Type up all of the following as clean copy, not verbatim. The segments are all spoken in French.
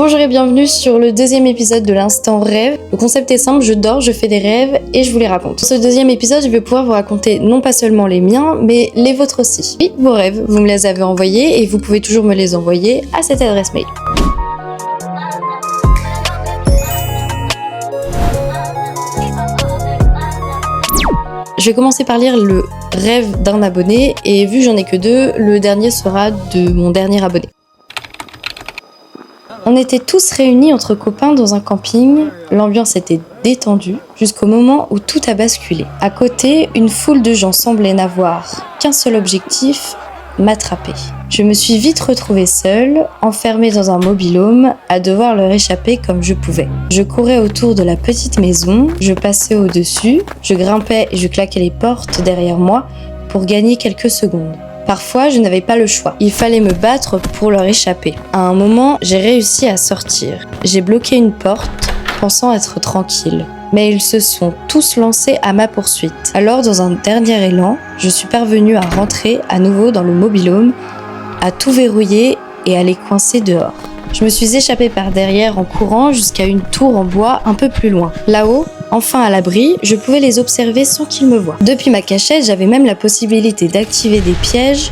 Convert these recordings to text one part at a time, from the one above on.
Bonjour et bienvenue sur le deuxième épisode de l'Instant Rêve. Le concept est simple, je dors, je fais des rêves et je vous les raconte. Dans ce deuxième épisode, je vais pouvoir vous raconter non pas seulement les miens, mais les vôtres aussi. Oui, vos rêves, vous me les avez envoyés et vous pouvez toujours me les envoyer à cette adresse mail. Je vais commencer par lire le rêve d'un abonné et vu que j'en ai que deux, le dernier sera de mon dernier abonné. On était tous réunis entre copains dans un camping, l'ambiance était détendue jusqu'au moment où tout a basculé. À côté, une foule de gens semblait n'avoir qu'un seul objectif, m'attraper. Je me suis vite retrouvée seule, enfermée dans un mobil-home, à devoir leur échapper comme je pouvais. Je courais autour de la petite maison, je passais au-dessus, je grimpais et je claquais les portes derrière moi pour gagner quelques secondes. Parfois, je n'avais pas le choix. Il fallait me battre pour leur échapper. À un moment, j'ai réussi à sortir. J'ai bloqué une porte, pensant être tranquille. Mais ils se sont tous lancés à ma poursuite. Alors, dans un dernier élan, je suis parvenue à rentrer à nouveau dans le mobil-home, à tout verrouiller et à les coincer dehors. Je me suis échappée par derrière en courant jusqu'à une tour en bois un peu plus loin. Là-haut, enfin à l'abri, je pouvais les observer sans qu'ils me voient. Depuis ma cachette, j'avais même la possibilité d'activer des pièges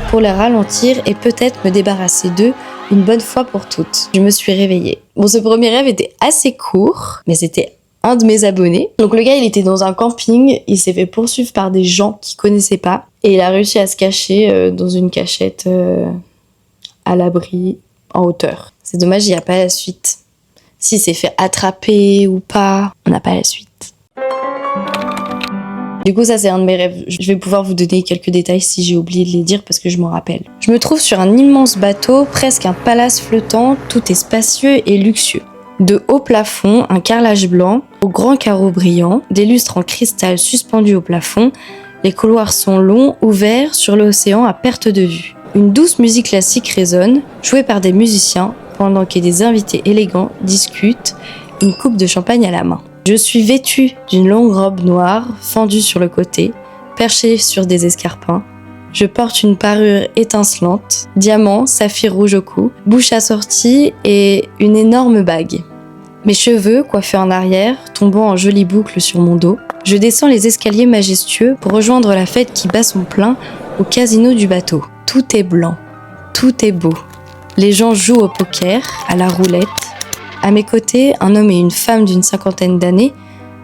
pour les ralentir et peut-être me débarrasser d'eux une bonne fois pour toutes. Je me suis réveillée. Bon, ce premier rêve était assez court, mais c'était un de mes abonnés. Donc le gars, il était dans un camping, il s'est fait poursuivre par des gens qu'il connaissait pas et il a réussi à se cacher dans une cachette à l'abri en hauteur. C'est dommage, il n'y a pas la suite. S'il s'est fait attraper ou pas, on n'a pas la suite. Du coup, ça c'est un de mes rêves. Je vais pouvoir vous donner quelques détails si j'ai oublié de les dire parce que je m'en rappelle. Je me trouve sur un immense bateau, presque un palace flottant, tout est spacieux et luxueux. De hauts plafonds, un carrelage blanc, aux grands carreaux brillants, des lustres en cristal suspendus au plafond, les couloirs sont longs, ouverts sur l'océan à perte de vue. Une douce musique classique résonne, jouée par des musiciens, pendant que des invités élégants discutent, une coupe de champagne à la main. Je suis vêtue d'une longue robe noire, fendue sur le côté, perchée sur des escarpins. Je porte une parure étincelante, diamant, saphir rouge au cou, bouche assortie et une énorme bague. Mes cheveux, coiffés en arrière, tombant en jolies boucles sur mon dos. Je descends les escaliers majestueux pour rejoindre la fête qui bat son plein au casino du bateau. Tout est blanc, tout est beau. Les gens jouent au poker, à la roulette. À mes côtés, un homme et une femme d'une 50aine d'années,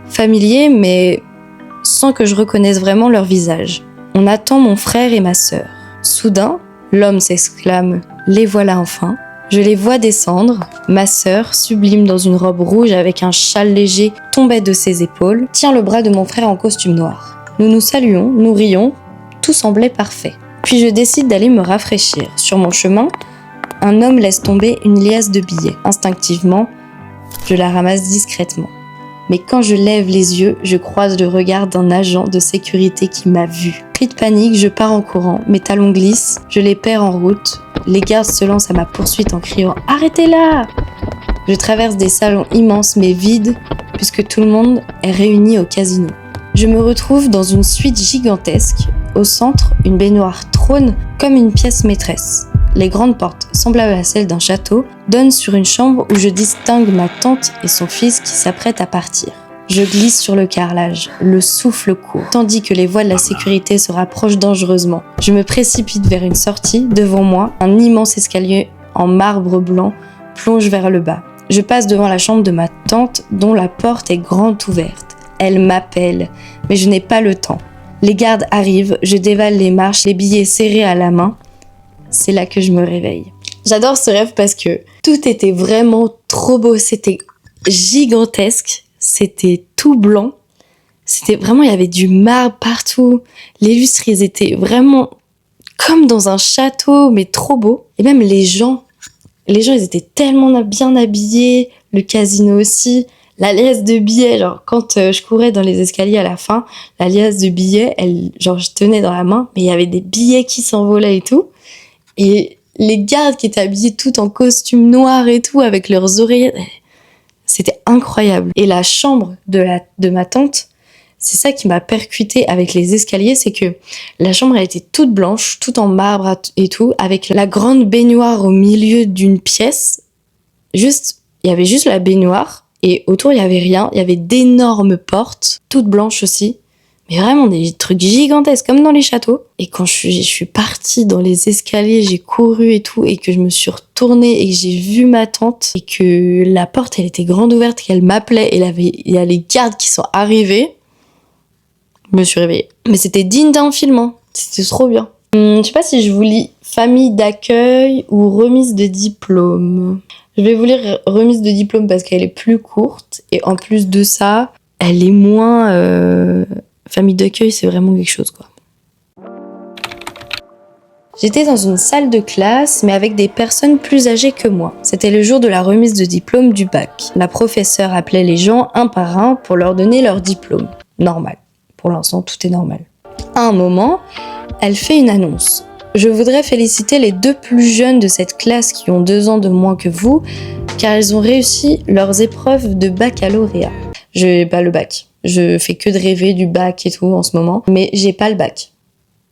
familiers mais sans que je reconnaisse vraiment leur visage. On attend mon frère et ma sœur. Soudain, l'homme s'exclame « Les voilà enfin !» Je les vois descendre. Ma sœur, sublime dans une robe rouge avec un châle léger tombait de ses épaules, tient le bras de mon frère en costume noir. Nous nous saluons, nous rions, tout semblait parfait. Puis je décide d'aller me rafraîchir. Sur mon chemin, un homme laisse tomber une liasse de billets. Instinctivement, je la ramasse discrètement. Mais quand je lève les yeux, je croise le regard d'un agent de sécurité qui m'a vu. Pris de panique, je pars en courant. Mes talons glissent, je les perds en route. Les gardes se lancent à ma poursuite en criant « Arrêtez-la !» Je traverse des salons immenses mais vides, puisque tout le monde est réuni au casino. Je me retrouve dans une suite gigantesque. Au centre, une baignoire trône comme une pièce maîtresse. Les grandes portes, semblables à celles d'un château, donnent sur une chambre où je distingue ma tante et son fils qui s'apprêtent à partir. Je glisse sur le carrelage, le souffle court, tandis que les voies de la sécurité se rapprochent dangereusement. Je me précipite vers une sortie. Devant moi, un immense escalier en marbre blanc plonge vers le bas. Je passe devant la chambre de ma tante dont la porte est grande ouverte. Elle m'appelle, mais je n'ai pas le temps. Les gardes arrivent, je dévale les marches, les billets serrés à la main. C'est là que je me réveille. J'adore ce rêve parce que tout était vraiment trop beau. C'était gigantesque. C'était tout blanc. C'était vraiment, il y avait du marbre partout. Les lustres, ils étaient vraiment comme dans un château, mais trop beaux. Et même les gens, ils étaient tellement bien habillés. Le casino aussi. La liasse de billets, genre quand je courais dans les escaliers à la fin, la liasse de billets, je tenais dans la main, mais il y avait des billets qui s'envolaient et tout. Et les gardes qui étaient habillés tout en costume noir et tout, avec leurs oreillettes, c'était incroyable. Et la chambre de ma tante, c'est ça qui m'a percuté avec les escaliers, c'est que la chambre, elle était toute blanche, toute en marbre et tout, avec la grande baignoire au milieu d'une pièce. Juste, il y avait juste la baignoire et autour il y avait rien. Il y avait d'énormes portes, toutes blanches aussi. Mais vraiment des trucs gigantesques, comme dans les châteaux. Et quand je suis partie dans les escaliers, j'ai couru et tout, et que je me suis retournée et que j'ai vu ma tante, et que la porte, elle était grande ouverte, qu'elle m'appelait, et il y a les gardes qui sont arrivés, je me suis réveillée. Mais c'était digne d'un film, hein. C'était trop bien. Je sais pas si je vous lis famille d'accueil ou remise de diplôme. Je vais vous lire remise de diplôme parce qu'elle est plus courte, et en plus de ça, elle est moins... Famille d'accueil, c'est vraiment quelque chose, quoi. J'étais dans une salle de classe, mais avec des personnes plus âgées que moi. C'était le jour de la remise de diplôme du bac. La professeure appelait les gens un par un pour leur donner leur diplôme. Normal. Pour l'instant, tout est normal. À un moment, elle fait une annonce. Je voudrais féliciter les 2 plus jeunes de cette classe qui ont 2 ans de moins que vous, car elles ont réussi leurs épreuves de baccalauréat. Je n'ai pas le bac. Je fais que de rêver du bac et tout en ce moment. Mais j'ai pas le bac.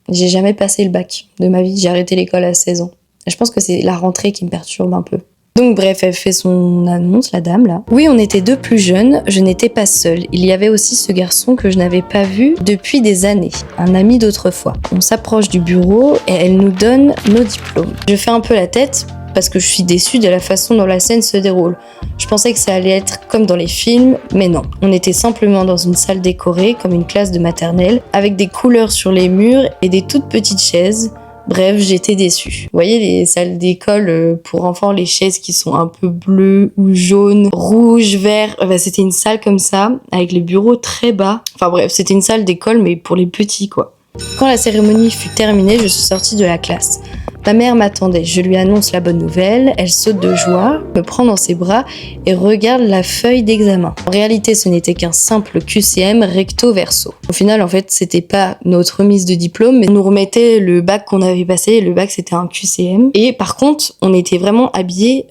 J'ai jamais passé le bac de ma vie. J'ai arrêté l'école à 16 ans. Et je pense que c'est la rentrée qui me perturbe un peu. Donc bref, elle fait son annonce, la dame là. Oui, on était 2 plus jeunes, je n'étais pas seule. Il y avait aussi ce garçon que je n'avais pas vu depuis des années, un ami d'autrefois. On s'approche du bureau et elle nous donne nos diplômes. Je fais un peu la tête parce que je suis déçue de la façon dont la scène se déroule. Je pensais que ça allait être comme dans les films, mais non. On était simplement dans une salle décorée, comme une classe de maternelle, avec des couleurs sur les murs et des toutes petites chaises. Bref, j'étais déçue. Vous voyez les salles d'école pour enfants, les chaises qui sont un peu bleues ou jaunes, rouges, verts. C'était une salle comme ça, avec les bureaux très bas. Enfin bref, c'était une salle d'école, mais pour les petits, quoi. Quand la cérémonie fut terminée, je suis sortie de la classe. Ma mère m'attendait, je lui annonce la bonne nouvelle, elle saute de joie, me prend dans ses bras et regarde la feuille d'examen. En réalité, ce n'était qu'un simple QCM recto verso. Au final, en fait, c'était pas notre remise de diplôme, mais on nous remettait le bac qu'on avait passé, le bac c'était un QCM. Et par contre, on était vraiment habillés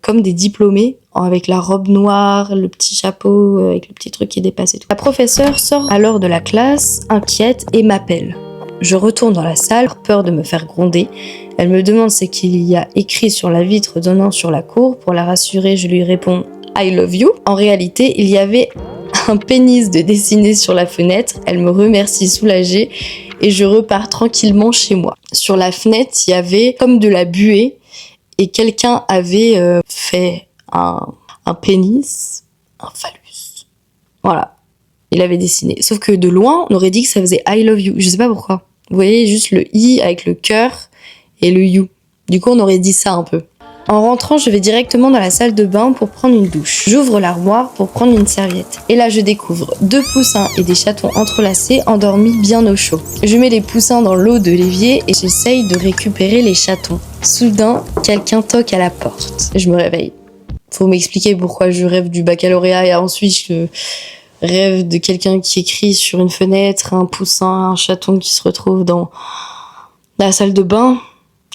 comme des diplômés, avec la robe noire, le petit chapeau, avec le petit truc qui dépasse et tout. La professeure sort alors de la classe, inquiète, et m'appelle. Je retourne dans la salle, peur de me faire gronder. Elle me demande ce qu'il y a écrit sur la vitre donnant sur la cour. Pour la rassurer, je lui réponds « I love you ». En réalité, il y avait un pénis de dessiné sur la fenêtre. Elle me remercie soulagée et je repars tranquillement chez moi. Sur la fenêtre, il y avait comme de la buée et quelqu'un avait fait un pénis, un phallus. Voilà. Il avait dessiné. Sauf que de loin, on aurait dit que ça faisait I love you. Je sais pas pourquoi. Vous voyez juste le I avec le cœur et le you. Du coup, on aurait dit ça un peu. En rentrant, je vais directement dans la salle de bain pour prendre une douche. J'ouvre l'armoire pour prendre une serviette. Et là, je découvre 2 poussins et des chatons entrelacés, endormis bien au chaud. Je mets les poussins dans l'eau de l'évier et j'essaye de récupérer les chatons. Soudain, quelqu'un toque à la porte. Je me réveille. Faut m'expliquer pourquoi je rêve du baccalauréat et ensuite je rêve de quelqu'un qui écrit sur une fenêtre, un poussin, un chaton qui se retrouve dans la salle de bain.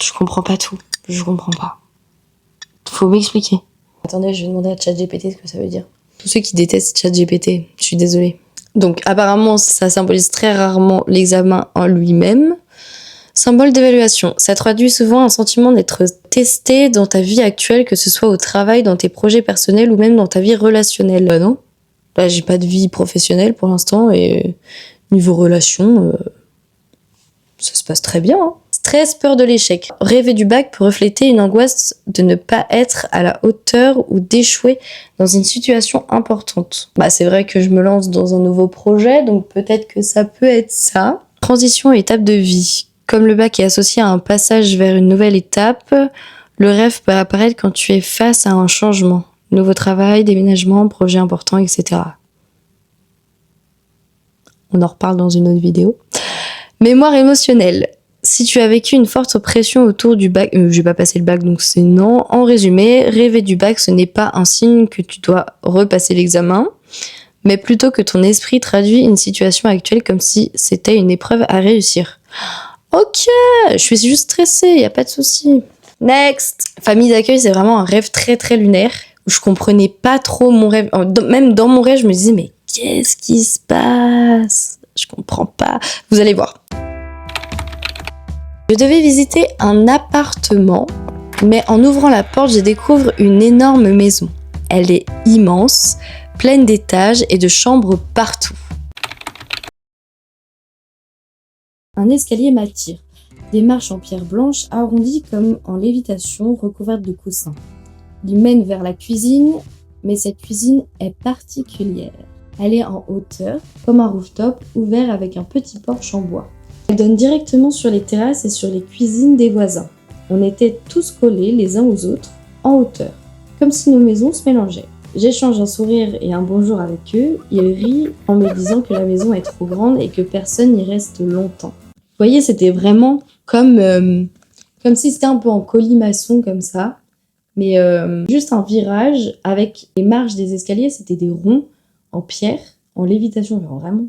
Je comprends pas tout. Je comprends pas. Faut m'expliquer. Attendez, je vais demander à ChatGPT ce que ça veut dire. Tous ceux qui détestent ChatGPT, je suis désolée. Donc apparemment, ça symbolise très rarement l'examen en lui-même. Symbole d'évaluation. Ça traduit souvent un sentiment d'être testé dans ta vie actuelle, que ce soit au travail, dans tes projets personnels ou même dans ta vie relationnelle. Non ? Là, j'ai pas de vie professionnelle pour l'instant et niveau relation, ça se passe très bien. Hein. Stress, peur de l'échec. Rêver du bac peut refléter une angoisse de ne pas être à la hauteur ou d'échouer dans une situation importante. C'est vrai que je me lance dans un nouveau projet, donc peut-être que ça peut être ça. Transition et étape de vie. Comme le bac est associé à un passage vers une nouvelle étape, le rêve peut apparaître quand tu es face à un changement. Nouveau travail, déménagement, projet important, etc. On en reparle dans une autre vidéo. Mémoire émotionnelle. Si tu as vécu une forte pression autour du bac, je vais pas passer le bac donc c'est non. En résumé, rêver du bac ce n'est pas un signe que tu dois repasser l'examen, mais plutôt que ton esprit traduit une situation actuelle comme si c'était une épreuve à réussir. Ok, je suis juste stressée, y a pas de souci. Next. Famille d'accueil, c'est vraiment un rêve très très lunaire où je comprenais pas trop mon rêve. Même dans mon rêve, je me disais mais qu'est-ce qui se passe ? Je comprends pas. Vous allez voir. Je devais visiter un appartement Mais en ouvrant la porte, je découvre une énorme maison. Elle est immense, pleine d'étages et de chambres partout. Un escalier m'attire. Des marches en pierre blanche arrondies comme en lévitation recouvertes de coussins. Il mène vers la cuisine, mais cette cuisine est particulière. Elle est en hauteur, comme un rooftop ouvert avec un petit porche en bois. Elle donne directement sur les terrasses et sur les cuisines des voisins. On était tous collés les uns aux autres, en hauteur, comme si nos maisons se mélangeaient. J'échange un sourire et un bonjour avec eux. Ils rient en me disant que la maison est trop grande et que personne n'y reste longtemps. Vous voyez, c'était vraiment comme si c'était un peu en colimaçon comme ça, mais juste un virage avec les marches des escaliers, c'était des ronds en pierre, en lévitation, genre vraiment,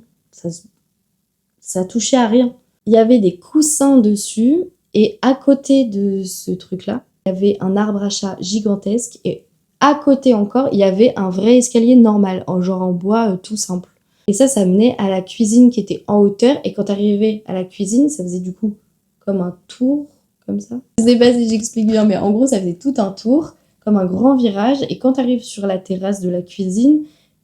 ça touchait à rien. Il y avait des coussins dessus et à côté de ce truc-là, il y avait un arbre à chat gigantesque et à côté encore, il y avait un vrai escalier normal, genre en bois tout simple. Et ça menait à la cuisine qui était en hauteur. Et quand t'arrivais à la cuisine, ça faisait du coup comme un tour, comme ça. Je sais pas si j'explique bien, mais en gros, ça faisait tout un tour, comme un grand virage. Et quand t'arrives sur la terrasse de la cuisine,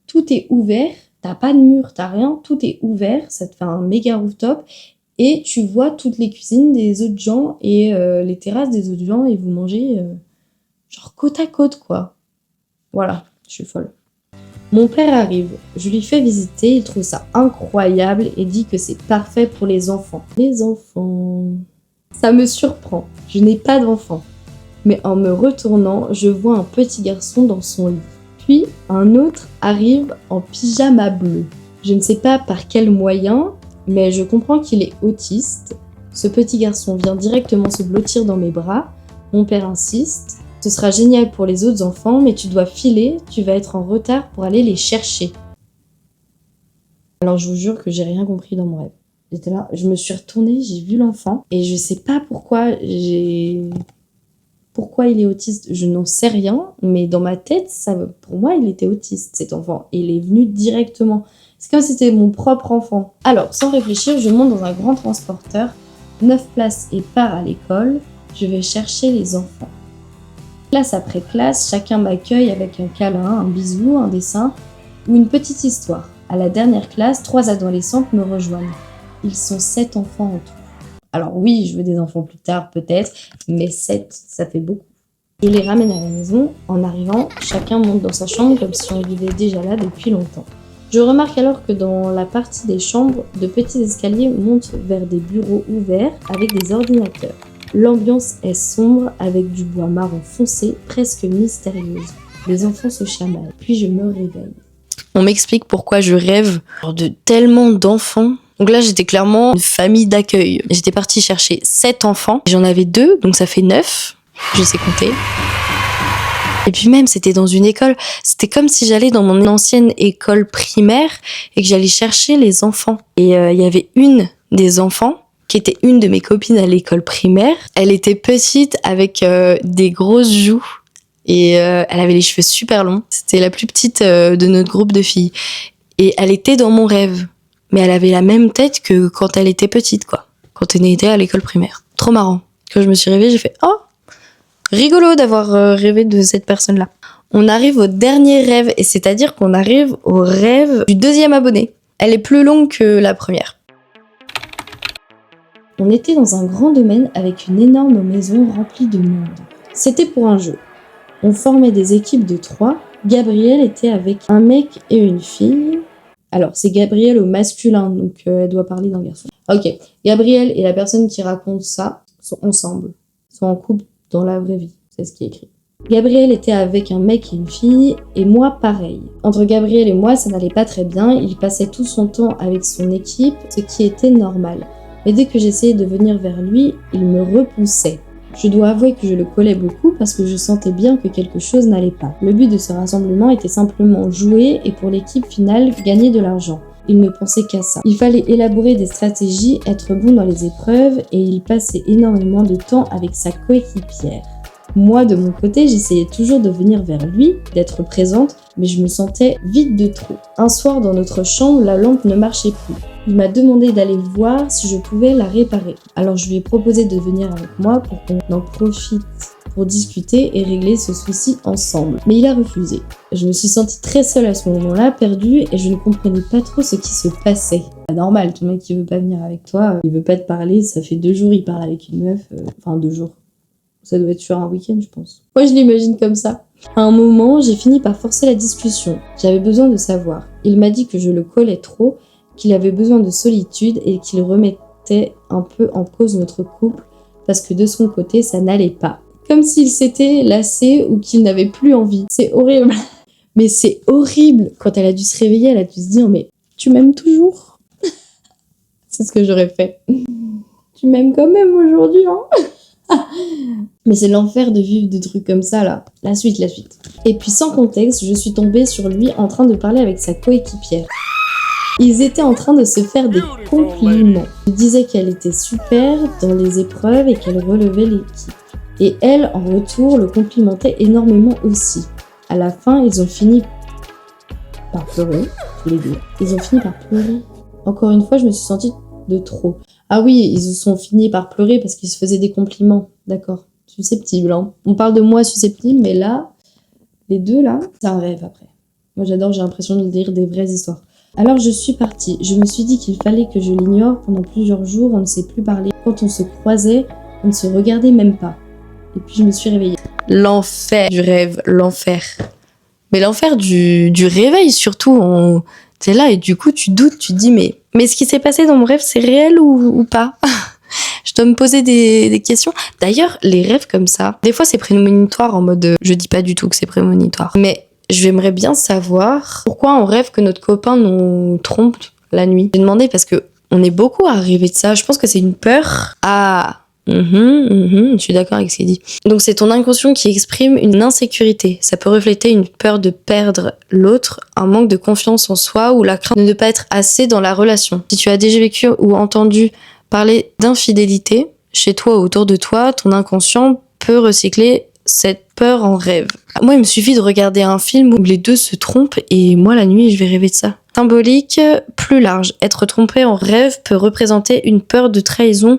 tout est ouvert. T'as pas de mur, t'as rien. Tout est ouvert. Ça te fait un méga rooftop. Et tu vois toutes les cuisines des autres gens et les terrasses des autres gens. Et vous mangez genre côte à côte, quoi. Voilà, je suis folle. Mon père arrive, je lui fais visiter, il trouve ça incroyable et dit que c'est parfait pour les enfants. Les enfants... Ça me surprend, je n'ai pas d'enfants. Mais en me retournant, je vois un petit garçon dans son lit. Puis un autre arrive en pyjama bleu. Je ne sais pas par quel moyen, mais je comprends qu'il est autiste. Ce petit garçon vient directement se blottir dans mes bras. Mon père insiste. Ce sera génial pour les autres enfants, mais tu dois filer, tu vas être en retard pour aller les chercher. Alors je vous jure que j'ai rien compris dans mon rêve. J'étais là, je me suis retournée, j'ai vu l'enfant, et je sais pas pourquoi il est autiste, je n'en sais rien, mais dans ma tête, pour moi, il était autiste, cet enfant. Et il est venu directement. C'est comme si c'était mon propre enfant. Alors, sans réfléchir, je monte dans un grand transporteur, 9 places et pars à l'école. Je vais chercher les enfants. Classe après classe, chacun m'accueille avec un câlin, un bisou, un dessin ou une petite histoire. À la dernière classe, 3 adolescentes me rejoignent. Ils sont 7 enfants en tout. Alors oui, je veux des enfants plus tard peut-être, mais 7, ça fait beaucoup. Je les ramène à la maison. En arrivant, chacun monte dans sa chambre comme si on vivait déjà là depuis longtemps. Je remarque alors que dans la partie des chambres, de petits escaliers montent vers des bureaux ouverts avec des ordinateurs. L'ambiance est sombre avec du bois marron foncé, presque mystérieuse. Les enfants se chamaillent, puis je me réveille. On m'explique pourquoi je rêve de tellement d'enfants. Donc là, j'étais clairement une famille d'accueil. J'étais partie chercher 7 enfants. J'en avais 2, donc ça fait 9. Je sais compter. Et puis même, c'était dans une école. C'était comme si j'allais dans mon ancienne école primaire et que j'allais chercher les enfants. Et il y avait une des enfants qui était une de mes copines à l'école primaire. Elle était petite avec des grosses joues et elle avait les cheveux super longs. C'était la plus petite de notre groupe de filles. Et elle était dans mon rêve. Mais elle avait la même tête que quand elle était petite, quoi. Quand elle était à l'école primaire. Trop marrant. Quand je me suis réveillée, j'ai fait « Oh, rigolo d'avoir rêvé de cette personne-là ». On arrive au dernier rêve, et c'est-à-dire qu'on arrive au rêve du 2e abonné. Elle est plus longue que la première. On était dans un grand domaine avec une énorme maison remplie de monde. C'était pour un jeu. On formait des équipes de 3. Gabrielle était avec un mec et une fille. Alors, c'est Gabrielle au masculin, donc elle doit parler d'un garçon. Ok, Gabrielle et la personne qui raconte ça sont ensemble, sont en couple dans la vraie vie, c'est ce qui est écrit. Gabrielle était avec un mec et une fille, et moi pareil. Entre Gabrielle et moi, ça n'allait pas très bien, il passait tout son temps avec son équipe, ce qui était normal. Mais dès que j'essayais de venir vers lui, il me repoussait. Je dois avouer que je le collais beaucoup parce que je sentais bien que quelque chose n'allait pas. Le but de ce rassemblement était simplement jouer et pour l'équipe finale, gagner de l'argent. Il ne pensait qu'à ça. Il fallait élaborer des stratégies, être bon dans les épreuves et il passait énormément de temps avec sa coéquipière. Moi, de mon côté, j'essayais toujours de venir vers lui, d'être présente, mais je me sentais vide de trop. Un soir, dans notre chambre, la lampe ne marchait plus. Il m'a demandé d'aller voir si je pouvais la réparer. Alors je lui ai proposé de venir avec moi pour qu'on en profite pour discuter et régler ce souci ensemble. Mais il a refusé. Je me suis sentie très seule à ce moment-là, perdue, et je ne comprenais pas trop ce qui se passait. C'est normal, ton mec il veut pas venir avec toi, il veut pas te parler, ça fait 2 jours il parle avec une meuf, enfin 2 jours. Ça doit être sur un week-end, je pense. Moi, je l'imagine comme ça. À un moment, j'ai fini par forcer la discussion. J'avais besoin de savoir. Il m'a dit que je le collais trop, qu'il avait besoin de solitude et qu'il remettait un peu en cause notre couple parce que de son côté, ça n'allait pas. Comme s'il s'était lassé ou qu'il n'avait plus envie. C'est horrible. Mais c'est horrible. Quand elle a dû se réveiller, elle a dû se dire « Mais tu m'aimes toujours ?» C'est ce que j'aurais fait. Tu m'aimes quand même aujourd'hui, hein? Mais c'est l'enfer de vivre des trucs comme ça, là. La suite. Et puis, sans contexte, je suis tombée sur lui en train de parler avec sa coéquipière. Ils étaient en train de se faire des compliments. Il disait qu'elle était super dans les épreuves et qu'elle relevait l'équipe. Et elle, en retour, le complimentait énormément aussi. À la fin, ils ont fini par pleurer, tous les deux. Ils ont fini par pleurer. Encore une fois, je me suis sentie de trop. Ah oui, ils sont finis par pleurer parce qu'ils se faisaient des compliments. D'accord. Susceptible, hein. On parle de moi susceptible, mais là, les deux là, c'est un rêve après. Moi j'adore, j'ai l'impression de lire des vraies histoires. Alors je suis partie. Je me suis dit qu'il fallait que je l'ignore pendant plusieurs jours, on ne s'est plus parlé. Quand on se croisait, on ne se regardait même pas. Et puis je me suis réveillée. L'enfer du rêve, l'enfer. Mais l'enfer du réveil surtout. T'es là et du coup tu doutes, tu te dis mais ce qui s'est passé dans mon rêve c'est réel ou pas? Je dois me poser des questions. D'ailleurs, les rêves comme ça, des fois c'est prémonitoire en mode je dis pas du tout que c'est prémonitoire. Mais j'aimerais bien savoir pourquoi on rêve que notre copain nous trompe la nuit. J'ai demandé parce que on est beaucoup à rêver de ça. Je pense que c'est une peur. Je suis d'accord avec ce qu'il dit. Donc c'est ton inconscient qui exprime une insécurité. Ça peut refléter une peur de perdre l'autre, un manque de confiance en soi ou la crainte de ne pas être assez dans la relation. Si tu as déjà vécu ou entendu parler d'infidélité chez toi ou autour de toi, ton inconscient peut recycler cette peur en rêve. Moi, il me suffit de regarder un film où les deux se trompent et moi, la nuit, je vais rêver de ça. Symbolique, plus large. Être trompé en rêve peut représenter une peur de trahison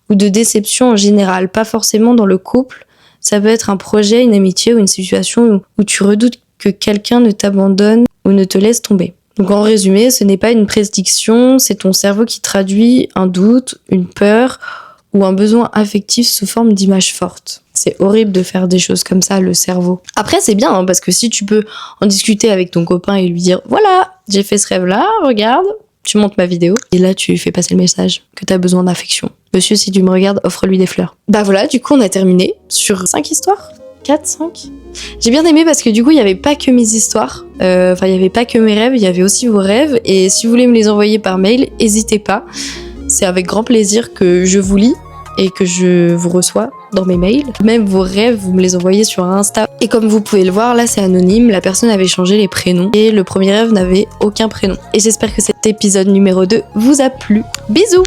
ou de déception en général, pas forcément dans le couple. Ça peut être un projet, une amitié ou une situation où tu redoutes que quelqu'un ne t'abandonne ou ne te laisse tomber. Donc en résumé, ce n'est pas une prédiction, c'est ton cerveau qui traduit un doute, une peur ou un besoin affectif sous forme d'images fortes. C'est horrible de faire des choses comme ça, le cerveau. Après, c'est bien, hein, parce que si tu peux en discuter avec ton copain et lui dire « Voilà, j'ai fait ce rêve-là, regarde », tu montes ma vidéo et là tu fais passer le message que t'as besoin d'affection. Monsieur, si tu me regardes, offre-lui des fleurs. Bah voilà, du coup on a terminé sur 5 histoires. 4, 5. J'ai bien aimé parce que du coup il n'y avait pas que mes histoires, il n'y avait pas que mes rêves, il y avait aussi vos rêves et si vous voulez me les envoyer par mail, n'hésitez pas. C'est avec grand plaisir que je vous lis et que je vous reçois dans mes mails. Même vos rêves, vous me les envoyez sur Insta. Et comme vous pouvez le voir, là c'est anonyme, la personne avait changé les prénoms et le premier rêve n'avait aucun prénom. Et j'espère que cet épisode numéro 2 vous a plu. Bisous!